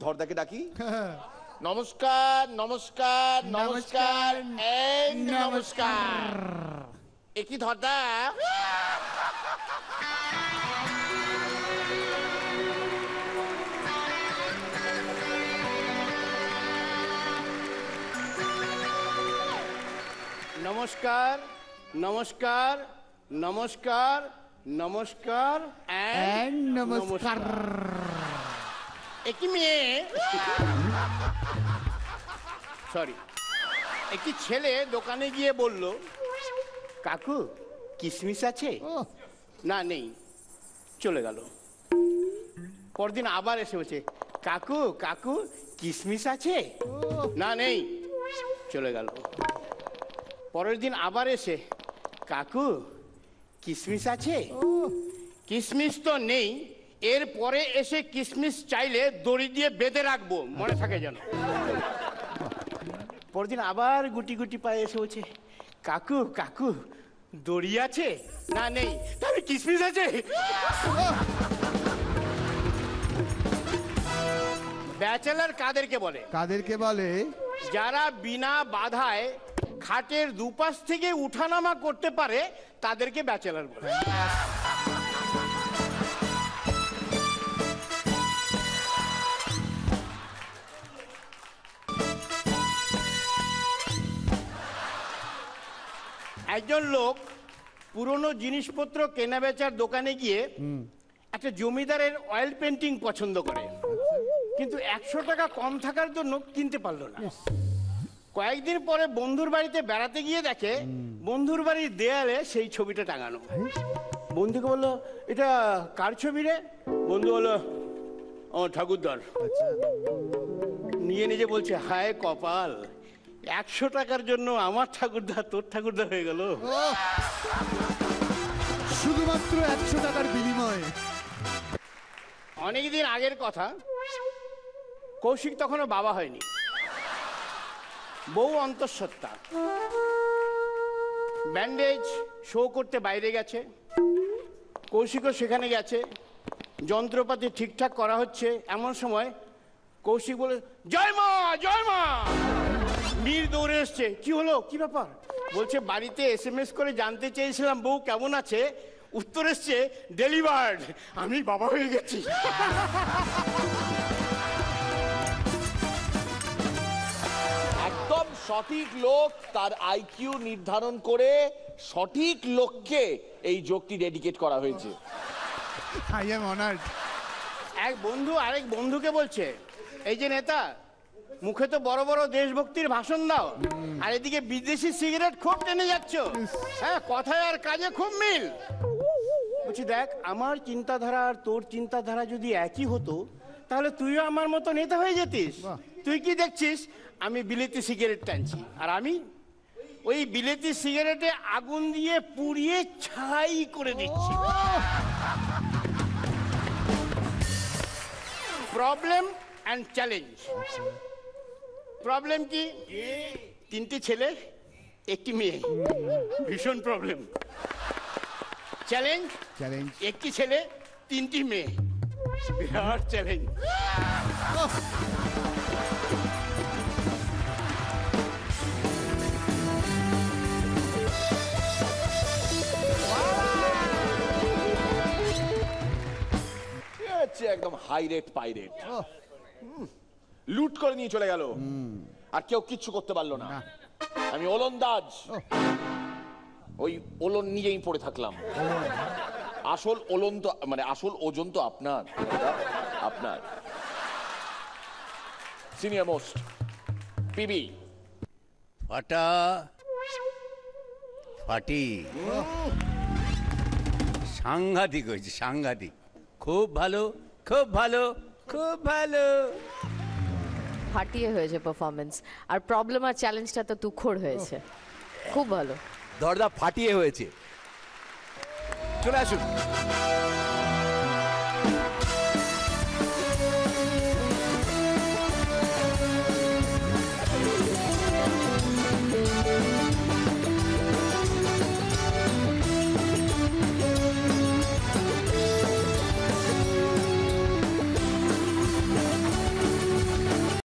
ধরদাকে ডাকি। নমস্কার নমস্কার নমস্কার এই নমস্কার। একই ধরদা, নমস্কার নমস্কার নমস্কার নমস্কার নমস্কার। একই মেয়ে, সরি, একটি ছেলে দোকানে গিয়ে বলল, কাকু কিশমিশ আছে? না নেই, চলে গেল। পরদিন আবার এসে বলছে, কাকু কাকু কিশমিশ আছে? না নেই, চলে গেল। পরের দিন আবার এসে, কাকু কিশমিশ আছে? কিশমিশ তো নেই। এরপরে এসে কিশমিশ চাইলে দড়ি দিয়ে বেঁধে রাখবো, মনে থাকে যেন। পরদিন আবার গুটি গুটি পায়ে এসে বলছে, কাকু কাকু দড়ি আছে? না নেই, তাহলে কিশমিশ আছে? ব্যাচেলার কাদেরকে বলে? কাদেরকে বলে? যারা বিনা বাধায় খাটের দুপাশ থেকে উঠানামা করতে পারে তাদেরকে ব্যাচেলার বলে। একজন লোক পুরনো জিনিসপত্র কেনা বেচার দোকানে গিয়ে একটা জমিদারের অয়েল পেন্টিং পছন্দ করে, কিন্তু 100 টাকা কম থাকার জন্য কিনতে পারলো না। কয়েকদিন পরে বন্ধুর বাড়িতে বেড়াতে গিয়ে দেখে বন্ধুর বাড়ির দেয়ালে সেই ছবিটা টাঙানো। বন্ধুকে বললো, এটা কার ছবি রে? বন্ধু বললো, ও ঠাকুরদার। নিজে নিজে বলছে, হায় কপাল, 100 টাকার জন্য আমার ঠাকুরদা তোর ঠাকুরদা হয়ে গেল। শুধুমাত্র 100 টাকার বিনিময়ে। অনেকদিন আগের কথা, কৌশিক তখনও বাবা হয়নি, বউ অন্তঃসত্ত্বা। ব্যান্ডেজ শো করতে বাইরে গেছে, কৌশিকও সেখানে গেছে। যন্ত্রপাতি ঠিকঠাক করা হচ্ছে, এমন সময় কৌশিক বলে, জয় মা জয় মা। মীর দৌড়ে এসছে, কি হলো, কি ব্যাপার? বলছে, বাড়িতে SMS করে জানতে চেয়েছিলাম বউ কেমন আছে, উত্তর এসছে ডেলিভার্ড, আমি বাবা হয়ে গেছি। একদম সঠিক লোক তার IQ নির্ধারণ করে সঠিক লোককে এই যোগটি ডেডিকেট করা হয়েছে। I am honoured. এক বন্ধু আরেক বন্ধুকে বলছে, এই যে নেতা, মুখে তো বড় বড় দেশভক্তির ভাষণ দাও, আর এদিকে বিদেশি সিগারেট খুব টেনে যাচ্ছ। হ্যাঁ, কথায় আর কাজে খুব মিল। বলছি, দেখ, আমার চিন্তাধারা আর তোর চিন্তাধারা যদি একই হতো তাহলে তুইও আমার মতো নেতা হয়ে যেতিস। তুই কি দেখছিস, আমি বিলেতি সিগারেট টানছি, আর আমি ওই বিলেতি সিগারেটে আগুন দিয়ে পুড়িয়ে ছাই করে দিচ্ছি। Problem and challenge. প্রবলেম কি? 3টে ছেলে, 1টি মেয়ে, ভীষণ প্রবলেম। চ্যালেঞ্জ, 1টি ছেলে, 3টি মেয়ে, বিরাট চ্যালেঞ্জ। একদম হাই রেট পাইরেট, লুট করে নিয়ে চলে গেল, আর কেউ কিচ্ছু করতে পারলো না। আমি ওলন্দাজ, ওই ওলন নিয়েই পড়ে থাকলাম। আসল ওলন তো, মানে আসল ওজন তো আপনার, আপনার সিনিয়র মোস্ট পিবি ফাটা ফাটি, সাংঘাতিক হয়েছে, সাংঘাতিক, খুব ভালো, খুব ভালো, খুব ভালো। ফাটিয়ে হয়েছে পারফরমেন্স, আর প্রবলেম আর চ্যালেঞ্জটা তো তুখোড় হয়েছে, খুব ভালো। দরজা ফাটিয়ে হয়েছে। চলে আসুন।